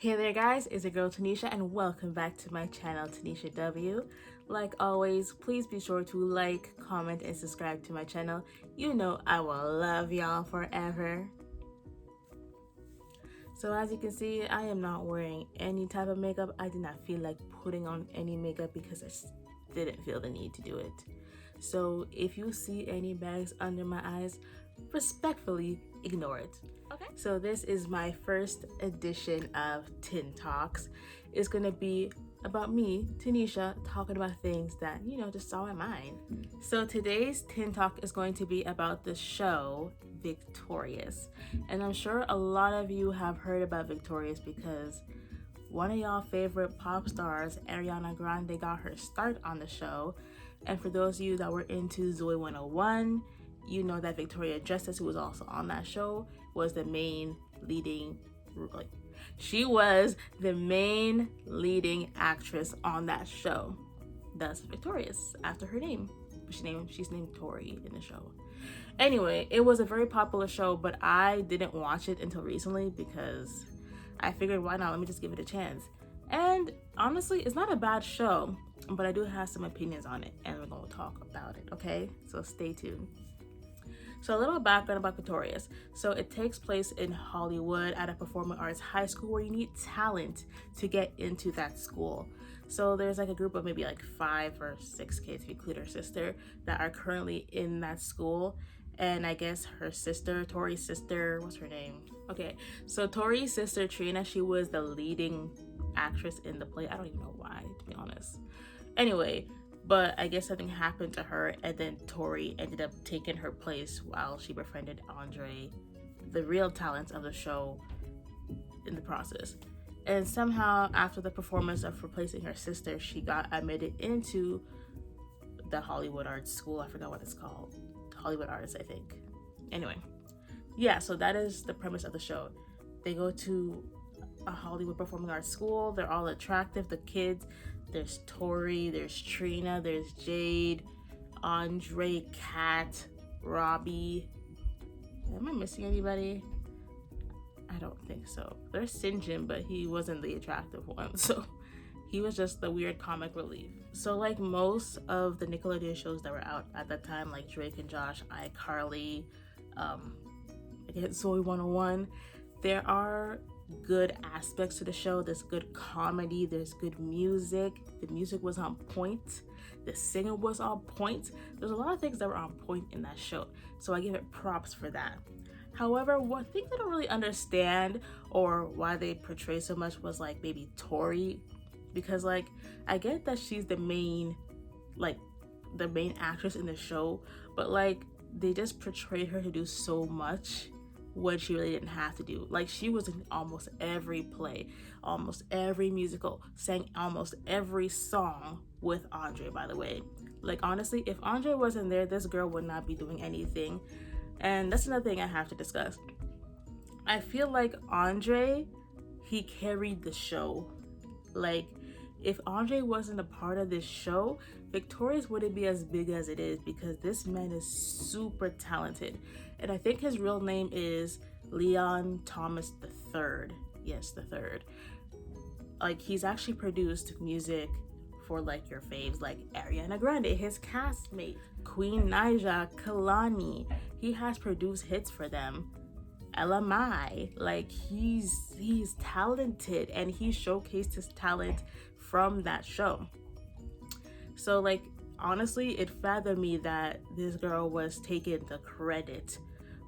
Hey there guys, it's your girl Tanisha and welcome back to my channel Tanisha W. Like always, please be sure to like, comment, and subscribe to my channel. You know I will love y'all forever. So as you can see, I am not wearing any type of makeup. I did not feel like putting on any makeup because I just didn't feel the need to do it. So if you see any bags under my eyes, respectfully ignore it. Okay. So this is my first edition of Tin Talks. It's gonna be about me, Tanisha, talking about things that, just on my mind. So today's Tin Talk is going to be about the show Victorious. And I'm sure a lot of you have heard about Victorious because one of y'all favorite pop stars, Ariana Grande, got her start on the show. And for those of you that were into Zoe 101, you know that Victoria Justice, who was also on that show, was the main leading, she was the main leading actress on that show. Thus Victorious, after her name. She's named Tori in the show. Anyway, it was a very popular show, but I didn't watch it until recently because I figured, why not? Let me just give it a chance. And honestly, it's not a bad show, but I do have some opinions on it, and we're going to talk about it, okay? So stay tuned. So a little background about Victorious. So it takes place in Hollywood at a performing arts high school where you need talent to get into that school. So there's like a group of maybe like 5 or 6 kids, if you include her sister, that are currently in that school. And I guess her sister, Tori's sister, what's her name? Okay, so Tori's sister, Trina, she was the leading actress in the play. I don't even know why, to be honest. Anyway, but I guess something happened to her, and then Tori ended up taking her place while she befriended Andre, the real talent of the show, in the process. And somehow, after the performance of replacing her sister, she got admitted into the Hollywood Arts School. I forgot what it's called. Hollywood Arts, I think. Anyway, yeah, so that is the premise of the show. They go to a Hollywood Performing Arts School. They're all attractive, the kids. There's Tori, there's Trina, there's Jade, Andre, Kat, Robbie. Am I missing anybody? I don't think so. There's Sinjin, but he wasn't the attractive one, so he was just the weird comic relief. So like most of the Nickelodeon shows that were out at that time, like Drake and Josh, iCarly, I guess Zoe 101, there are good aspects to the show. There's good comedy, there's good music. The music was on point, the singing was on point. There's a lot of things that were on point in that show, so I give it props for that. However, one thing I don't really understand, or why they portray so much, was like maybe Tori, because like I get that she's the main actress in the show, but like they just portrayed her to do so much when she really didn't have to do. Like she was in almost every play, almost every musical, sang almost every song with Andre, by the way. Like honestly, if Andre wasn't there, this girl would not be doing anything. And that's another thing I have to discuss. I feel like Andre, he carried the show. Like if Andre wasn't a part of this show, Victorious wouldn't be as big as it is, because this man is super talented. And I think his real name is Leon Thomas III. Yes, the third. Like he's actually produced music for like your faves, like Ariana Grande, his castmate, Queen Naija, Kalani. He has produced hits for them. Ella Mai, like he's talented, and he showcased his talent from that show. So like honestly, it fathomed me that this girl was taking the credit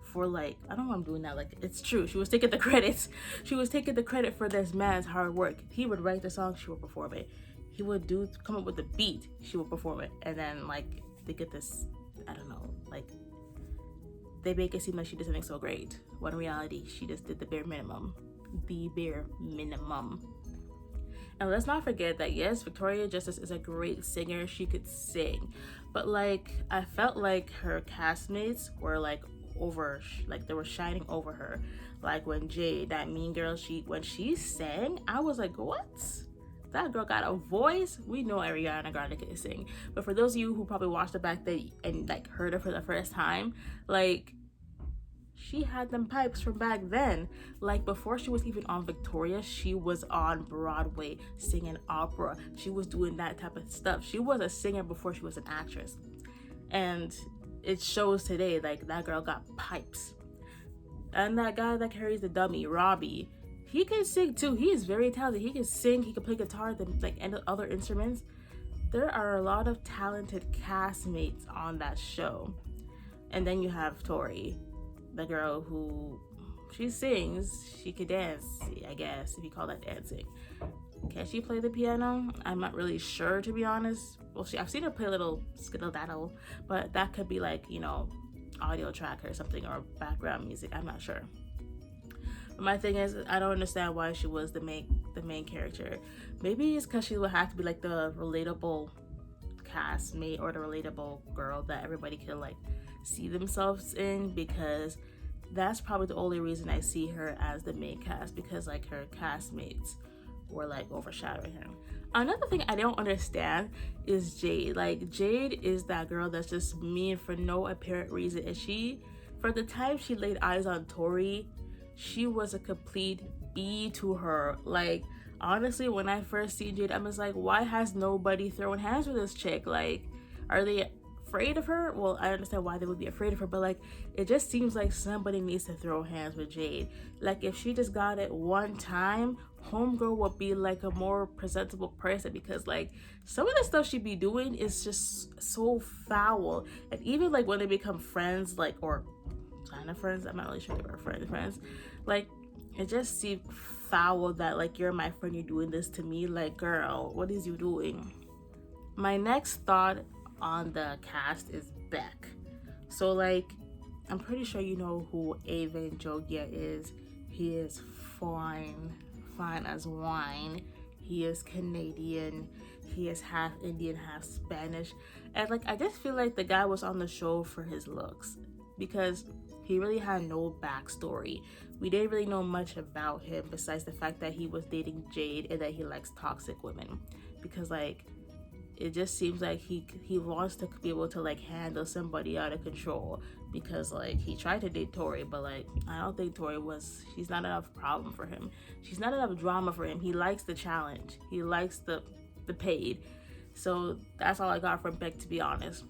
for, like, I don't know why I'm doing that, like it's true, she was taking the credits. She was taking the credit for this man's hard work. He would write the song, she would perform it. He would come up with the beat, she would perform it. And then like they get this, I don't know, like they make it seem like she did something so great, when in reality she just did the bare minimum. The bare minimum. And let's not forget that yes, Victoria Justice is a great singer, she could sing, but like I felt like her castmates were like they were shining over her. Like when Jade, that mean girl, when she sang, I was like, what? That girl got a voice. We know Ariana Grande can sing, but for those of you who probably watched it back then and like heard her for the first time, like she had them pipes from back then. Like before she was even on Victoria, she was on Broadway singing opera. She was doing that type of stuff. She was a singer before she was an actress. And it shows today, like that girl got pipes. And that guy that carries the dummy, Robbie, he can sing too. He is very talented. He can sing, he can play guitar, and other instruments. There are a lot of talented castmates on that show. And then you have Tori, the girl who, she sings, she could dance, I guess, if you call that dancing. Can she play the piano? I'm not really sure, to be honest. Well, I've seen her play a little skittle daddle, but that could be like, you know, audio track or something, or background music. I'm not sure. But my thing is, I don't understand why she was the main character. Maybe it's because she would have to be like the relatable castmate or the relatable girl that everybody could like see themselves in, because that's probably the only reason I see her as the main cast, because like her castmates were like overshadowing her. Another thing I don't understand is Jade. Like Jade is that girl that's just mean for no apparent reason, and she, for the time she laid eyes on Tori, she was a complete B to her. Like honestly, when I first see Jade, I was like, why has nobody thrown hands with this chick? Like, are they afraid of her? Well, I understand why they would be afraid of her, but like it just seems like somebody needs to throw hands with Jade. Like if she just got it one time, homegirl would be like a more presentable person, because like some of the stuff she be doing is just so foul. And even like when they become friends, like, or kind of friends, I'm not really sure they were friends, like it just seemed foul that like, you're my friend, you're doing this to me. Like girl, what is you doing? My next thought on the cast is Beck. So like, I'm pretty sure you know who Avon Jogia is. He is fine as wine. He is Canadian. He is half Indian, half Spanish. And like, I just feel like the guy was on the show for his looks, because he really had no backstory. We didn't really know much about him besides the fact that he was dating Jade and that he likes toxic women. Because like, it just seems like he wants to be able to like handle somebody out of control, because like he tried to date Tori, but like I don't think she's not enough problem for him. She's not enough drama for him. He likes the challenge. He likes the paid. So that's all I got from Beck, to be honest.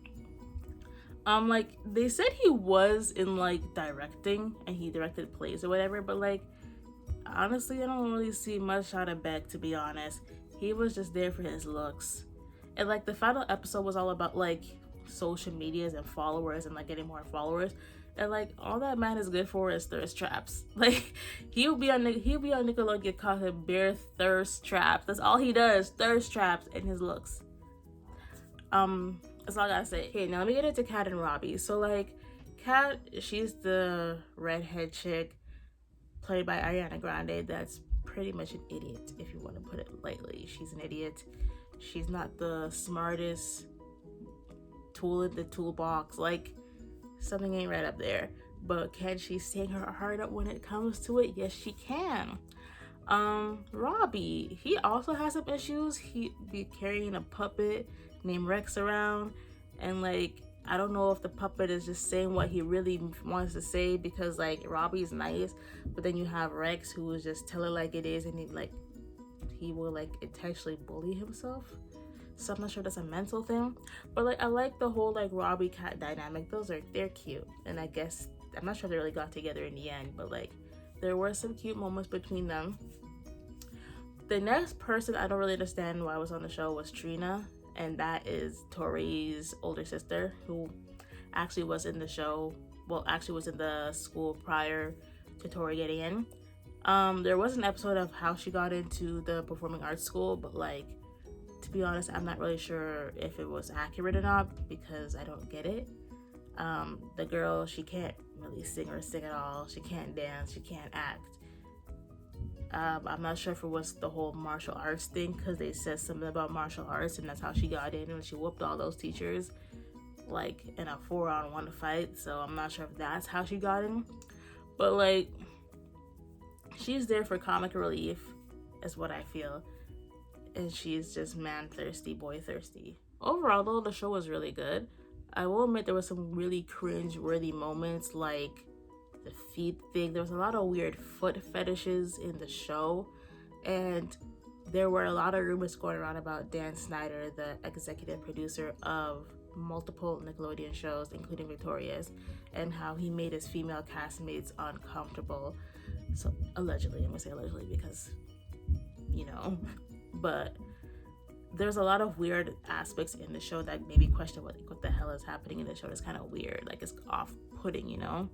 Like they said he was in like directing and he directed plays or whatever, but like honestly I don't really see much out of Beck, to be honest. He was just there for his looks. And like the final episode was all about like social medias and followers and like getting more followers, and like all that man is good for is thirst traps. Like he'll be on Nickelodeon, get caught in bare thirst traps. That's all he does, thirst traps and his looks. That's all I gotta say. Okay, now let me get into Kat and Robbie. So like Kat, she's the redhead chick played by Ariana Grande that's pretty much an idiot, if you want to put it lightly. She's an idiot. She's not the smartest tool in the toolbox. Like something ain't right up there. But can she sing her heart up when it comes to it? Yes, she can. Robbie, he also has some issues. He be carrying a puppet named Rex around, and like I don't know if the puppet is just saying what he really wants to say, because like Robbie's nice, but then you have Rex who is just tell it like it is, and he will like intentionally bully himself. So I'm not sure that's a mental thing, but like I like the whole like Robbie Kat dynamic. They're cute, and I guess I'm not sure they really got together in the end, but like there were some cute moments between them. The next person I don't really understand why was on the show was Trina, and that is Tori's older sister, who actually was in the show. Well, actually was in the school prior to Tori getting in. There was an episode of how she got into the performing arts school, but like, to be honest, I'm not really sure if it was accurate or not, because I don't get it. The girl, she can't really sing at all. She can't dance, she can't act. I'm not sure if it was the whole martial arts thing, because they said something about martial arts and that's how she got in, and she whooped all those teachers like in a 4-on-1 fight. So I'm not sure if that's how she got in, but like she's there for comic relief is what I feel, and she's just man thirsty, boy thirsty. Overall though, the show was really good. I will admit there was some really cringe worthy moments, like the feet thing. There was a lot of weird foot fetishes in the show, and there were a lot of rumors going around about Dan Snyder, the executive producer of multiple Nickelodeon shows, including Victoria's, and how he made his female castmates uncomfortable. So allegedly, I'm gonna say allegedly because, you know, but there's a lot of weird aspects in the show that made me question what the hell is happening in the show. It's kind of weird, like it's off-putting, you know?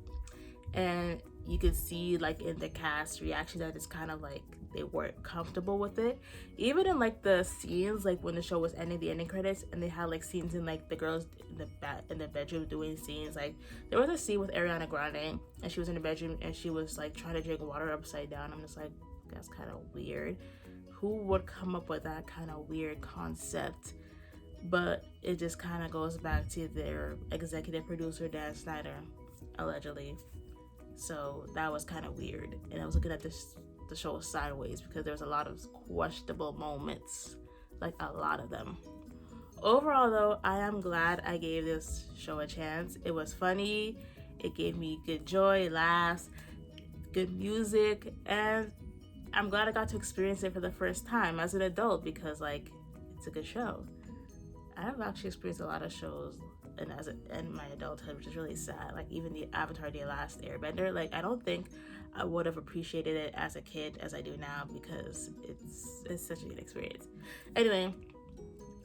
And you could see like in the cast reaction that it's kind of like they weren't comfortable with it. Even in like the scenes, like when the show was ending, the ending credits, and they had like scenes in like the girls in the bedroom doing scenes. Like there was a scene with Ariana Grande, and she was in the bedroom and she was like trying to drink water upside down. I'm just like, that's kind of weird. Who would come up with that kind of weird concept? But it just kind of goes back to their executive producer, Dan Snyder, allegedly. So that was kind of weird. And I was looking at the show sideways because there was a lot of questionable moments, like a lot of them. Overall though, I am glad I gave this show a chance. It was funny, it gave me good joy, laughs, good music, and I'm glad I got to experience it for the first time as an adult because like it's a good show. I've actually experienced a lot of shows in my adulthood, which is really sad. Like even the Avatar: The Last Airbender, like I don't think I would have appreciated it as a kid as I do now because it's such a good experience. Anyway,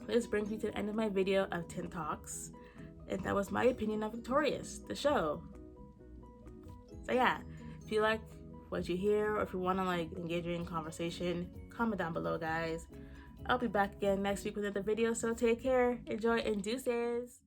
this brings me to the end of my video of 10 Talks, and that was my opinion of Victorious, the show. So yeah, if you like what you hear, or if you want to like engage in conversation, comment down below, guys. I'll be back again next week with another video, so take care, enjoy, and deuces.